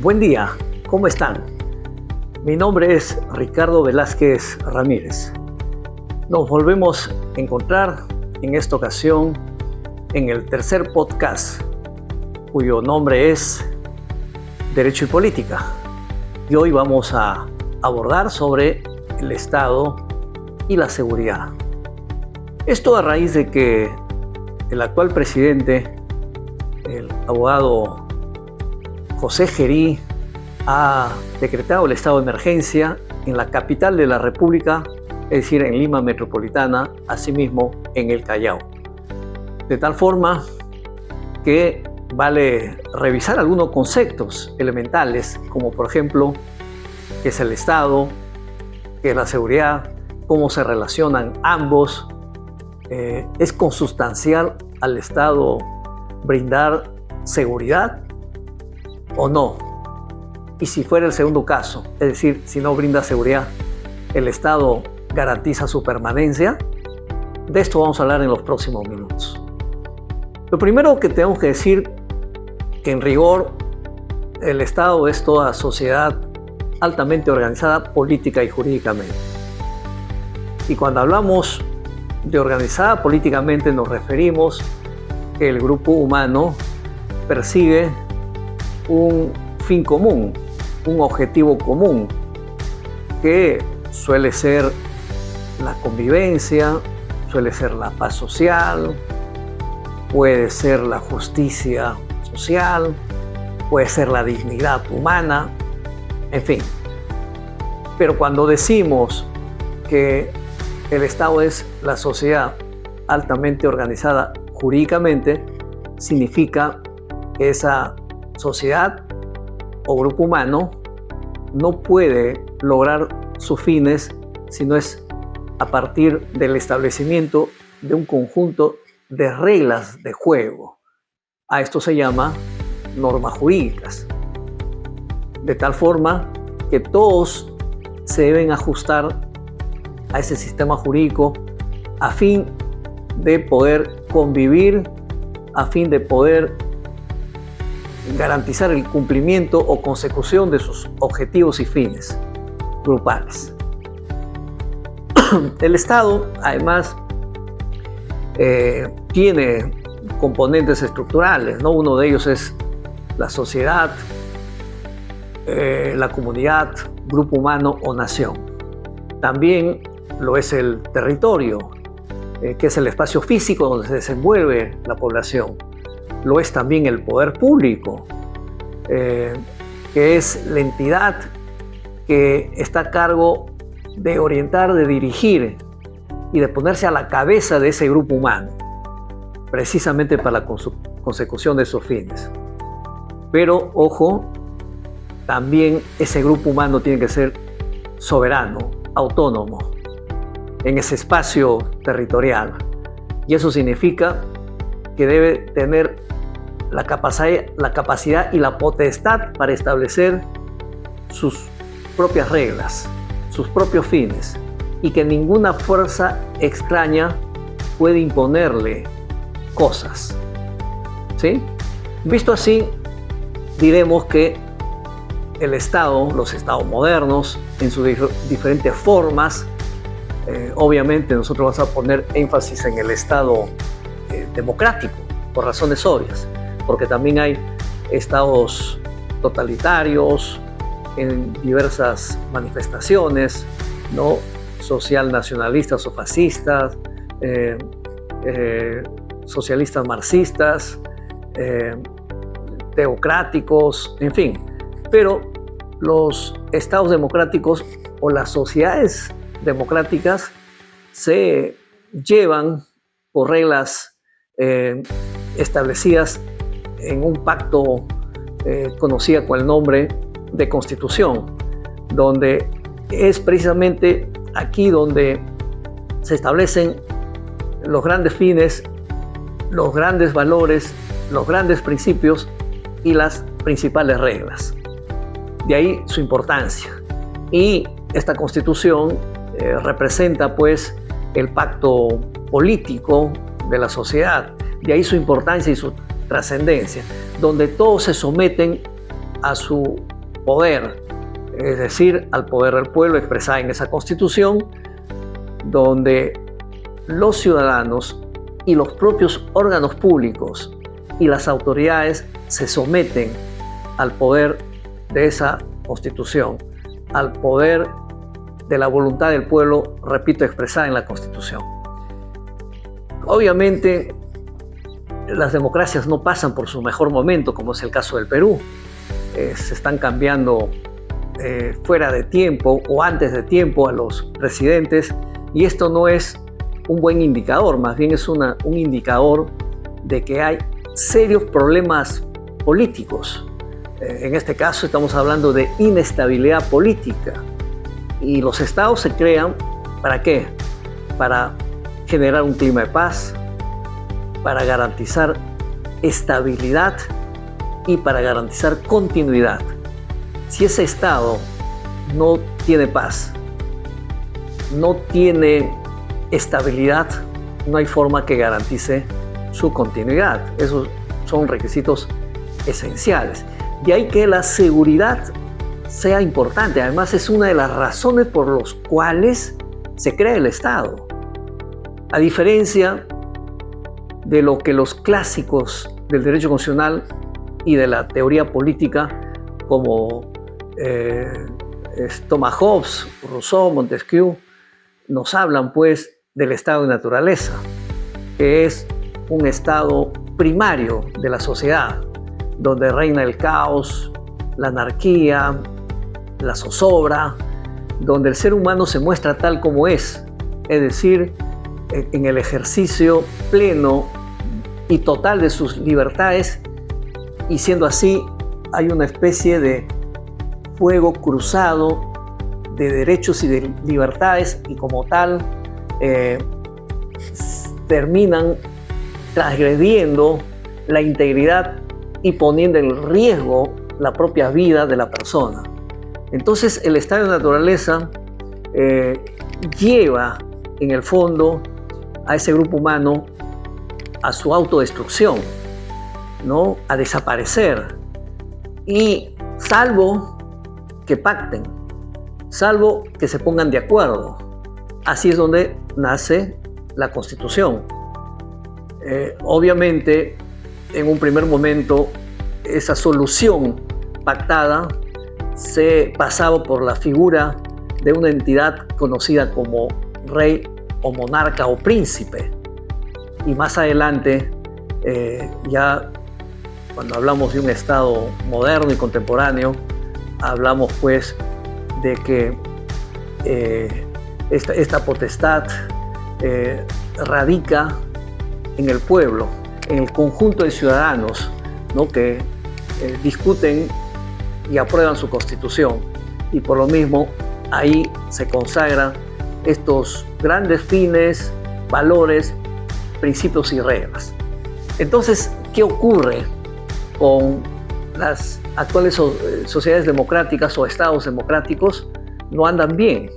Buen día, ¿cómo están? Mi nombre es Ricardo Velázquez Ramírez. Nos volvemos a encontrar en esta ocasión en el tercer podcast, cuyo nombre es Derecho y Política. Y hoy vamos a abordar sobre el Estado y la seguridad. Esto a raíz de que el actual presidente, el abogado José Gerí, ha decretado el estado de emergencia en la capital de la República, es decir, en Lima Metropolitana, asimismo en el Callao. De tal forma que vale revisar algunos conceptos elementales, como por ejemplo, qué es el Estado, qué es la seguridad, cómo se relacionan ambos. ¿Es consustancial al Estado brindar seguridad o no? Y si fuera el segundo caso, es decir, si no brinda seguridad, ¿el Estado garantiza su permanencia? De esto vamos a hablar en los próximos minutos. Lo primero que tenemos que decir, que en rigor el Estado es toda sociedad altamente organizada política y jurídicamente. Y cuando hablamos de organizada políticamente nos referimos que el grupo humano persigue un fin común, un objetivo común, que suele ser la convivencia, suele ser la paz social, puede ser la justicia social, puede ser la dignidad humana, en fin. Pero cuando decimos que el Estado es la sociedad altamente organizada jurídicamente, significa que esa sociedad o grupo humano no puede lograr sus fines si no es a partir del establecimiento de un conjunto de reglas de juego. A esto se llama normas jurídicas. De tal forma que todos se deben ajustar a ese sistema jurídico a fin de poder convivir, a fin de poder garantizar el cumplimiento o consecución de sus objetivos y fines grupales. El Estado, además, tiene componentes estructurales, ¿no? Uno de ellos es la sociedad, la comunidad, grupo humano o nación. También lo es el territorio, que es el espacio físico donde se desenvuelve la población. Lo es también el poder público, que es la entidad que está a cargo de orientar, de dirigir y de ponerse a la cabeza de ese grupo humano, precisamente para la consecución de esos fines. Pero, ojo, también ese grupo humano tiene que ser soberano, autónomo, en ese espacio territorial. Y eso significa que debe tener la capacidad y la potestad para establecer sus propias reglas, sus propios fines, y que ninguna fuerza extraña puede imponerle cosas. ¿Sí? Visto así, diremos que el Estado, los Estados modernos, en sus diferentes formas, obviamente nosotros vamos a poner énfasis en el Estado democrático, por razones obvias, porque también hay estados totalitarios en diversas manifestaciones, ¿no? Social nacionalistas o fascistas, socialistas marxistas, teocráticos, en fin. Pero los estados democráticos o las sociedades democráticas se llevan por reglas establecidas en un pacto conocido con el nombre de Constitución, donde es precisamente aquí donde se establecen los grandes fines, los grandes valores, los grandes principios y las principales reglas. De ahí su importancia. Y esta Constitución representa pues el pacto político de la sociedad. De ahí su importancia y su trascendencia, donde todos se someten a su poder, es decir, al poder del pueblo expresada en esa Constitución, donde los ciudadanos y los propios órganos públicos y las autoridades se someten al poder de esa Constitución, al poder de la voluntad del pueblo, repito, expresada en la Constitución. Obviamente, las democracias no pasan por su mejor momento, como es el caso del Perú. Se están cambiando fuera de tiempo o antes de tiempo a los presidentes, y esto no es un buen indicador, más bien es un indicador de que hay serios problemas políticos. En este caso estamos hablando de inestabilidad política, y los estados se crean ¿para qué? Para generar un clima de paz, para garantizar estabilidad y para garantizar continuidad. Si ese estado no tiene paz, no tiene estabilidad, no hay forma que garantice su continuidad. Esos son requisitos esenciales. De ahí que la seguridad sea importante. Además, es una de las razones por las cuales se crea el Estado. A diferencia de lo que los clásicos del derecho constitucional y de la teoría política, como Thomas Hobbes, Rousseau, Montesquieu, nos hablan pues del estado de naturaleza, que es un estado primario de la sociedad, donde reina el caos, la anarquía, la zozobra, donde el ser humano se muestra tal como es decir, en el ejercicio pleno y total de sus libertades, y siendo así hay una especie de fuego cruzado de derechos y de libertades, y como tal terminan transgrediendo la integridad y poniendo en riesgo la propia vida de la persona. Entonces el estado de naturaleza lleva en el fondo a ese grupo humano a su autodestrucción, ¿no? A desaparecer, y salvo que pacten, salvo que se pongan de acuerdo. Así es donde nace la Constitución. Obviamente, en un primer momento, esa solución pactada se pasaba por la figura de una entidad conocida como rey o monarca o príncipe. Y más adelante, ya cuando hablamos de un Estado moderno y contemporáneo, hablamos pues de que esta potestad radica en el pueblo, en el conjunto de ciudadanos, ¿no? Que discuten y aprueban su Constitución, y por lo mismo ahí se consagran estos grandes fines, valores, principios y reglas. Entonces, ¿qué ocurre con las actuales sociedades democráticas o estados democráticos? No andan bien.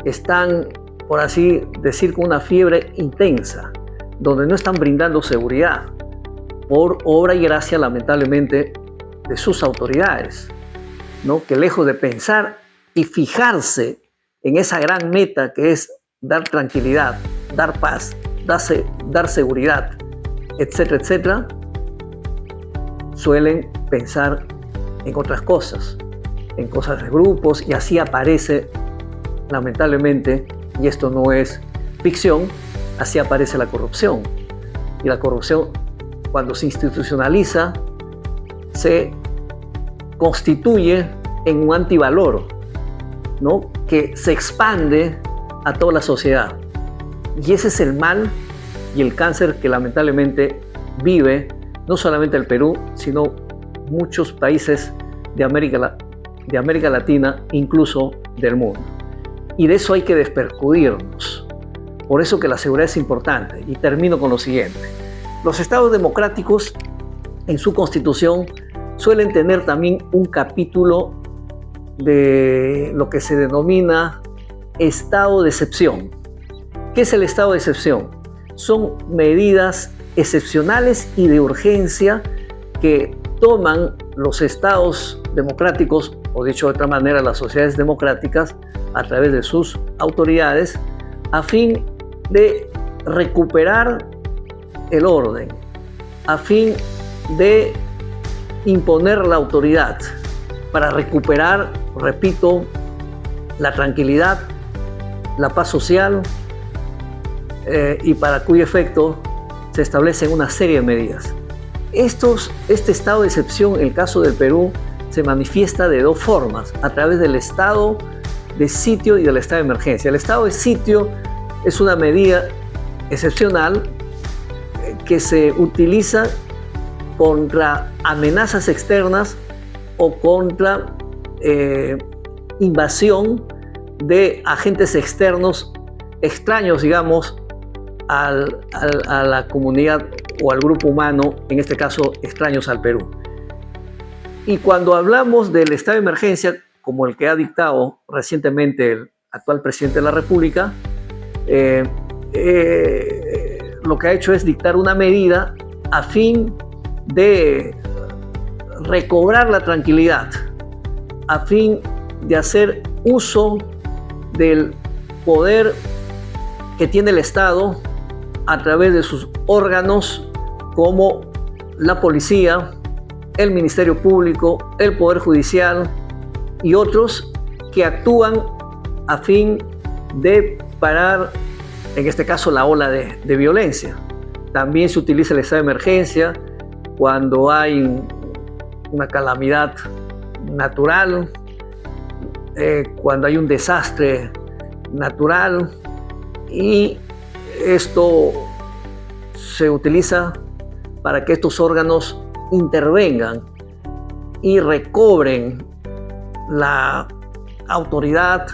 Están, por así decir, con una fiebre intensa, donde no están brindando seguridad, por obra y gracia, lamentablemente, de sus autoridades, ¿no? Que lejos de pensar y fijarse en esa gran meta que es dar tranquilidad, dar paz, dar seguridad, etcétera, etcétera, suelen pensar en otras cosas, en cosas de grupos, y así aparece, lamentablemente, y esto no es ficción, así aparece la corrupción. Y la corrupción, cuando se institucionaliza, se constituye en un antivalor, ¿no? Que se expande a toda la sociedad. Y ese es el mal y el cáncer que lamentablemente vive no solamente el Perú, sino muchos países de América Latina, incluso del mundo. Y de eso hay que despercudirnos. Por eso que la seguridad es importante. Y termino con lo siguiente. Los estados democráticos en su constitución suelen tener también un capítulo de lo que se denomina estado de excepción. ¿Qué es el estado de excepción? Son medidas excepcionales y de urgencia que toman los estados democráticos o dicho de otra manera, las sociedades democráticas, a través de sus autoridades, a fin de recuperar el orden, a fin de imponer la autoridad, para recuperar, repito, la tranquilidad, la paz social, y para cuyo efecto se establecen una serie de medidas. Este estado de excepción, en el caso del Perú, se manifiesta de dos formas: a través del estado de sitio y del estado de emergencia. El estado de sitio es una medida excepcional que se utiliza contra amenazas externas o contra invasión de agentes externos, extraños, digamos, a la comunidad o al grupo humano, en este caso extraños al Perú. Y cuando hablamos del estado de emergencia, como el que ha dictado recientemente el actual presidente de la República, lo que ha hecho es dictar una medida a fin de recobrar la tranquilidad, a fin de hacer uso del poder que tiene el Estado a través de sus órganos como la policía, el Ministerio Público, el Poder Judicial y otros que actúan a fin de parar, en este caso, la ola de violencia. También se utiliza el estado de emergencia cuando hay una calamidad natural, cuando hay un desastre natural, y esto se utiliza para que estos órganos intervengan y recobren la autoridad,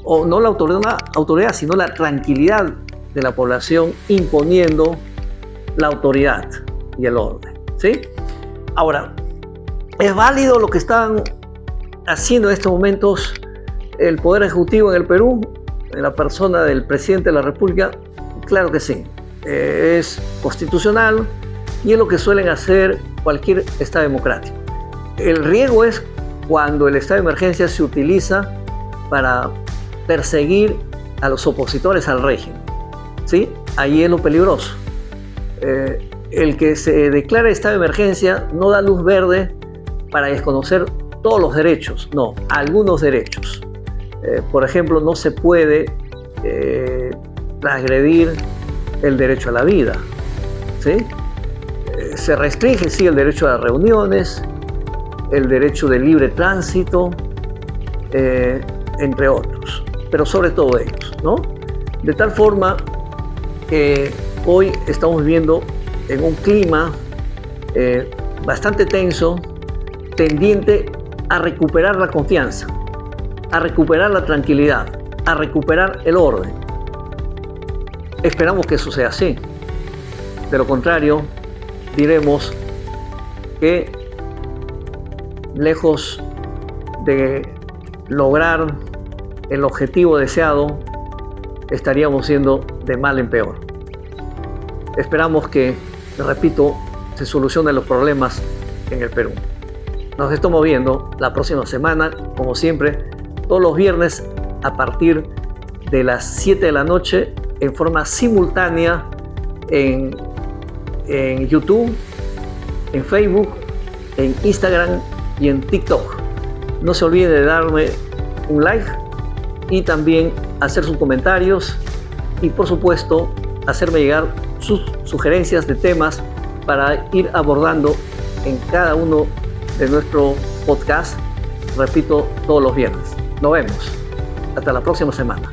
o no la autoridad, sino la tranquilidad de la población, imponiendo la autoridad y el orden, ¿sí? Ahora, ¿es válido lo que están haciendo en estos momentos el Poder Ejecutivo en el Perú, en la persona del presidente de la República? Claro que sí. Es constitucional y es lo que suelen hacer cualquier Estado democrático. El riesgo es cuando el estado de emergencia se utiliza para perseguir a los opositores al régimen, ¿sí? Ahí es lo peligroso. El que se declara estado de emergencia no da luz verde para desconocer todos los derechos, no, algunos derechos. Por ejemplo, no se puede transgredir el derecho a la vida, ¿sí? Se restringe, sí, el derecho a las reuniones, el derecho de libre tránsito, entre otros, pero sobre todo ellos, ¿no? De tal forma que hoy estamos viviendo en un clima bastante tenso, tendiente a recuperar la confianza, a recuperar la tranquilidad, a recuperar el orden. Esperamos que eso sea así. De lo contrario, diremos que lejos de lograr el objetivo deseado, estaríamos yendo de mal en peor. Esperamos que, repito, se solucionen los problemas en el Perú. Nos estamos viendo la próxima semana, como siempre, todos los viernes a partir de las 7 de la noche, en forma simultánea en YouTube, en Facebook, en Instagram y en TikTok. No se olviden de darme un like y también hacer sus comentarios y, por supuesto, hacerme llegar sus sugerencias de temas para ir abordando en cada uno de nuestros podcasts, repito, todos los viernes. Nos vemos. Hasta la próxima semana.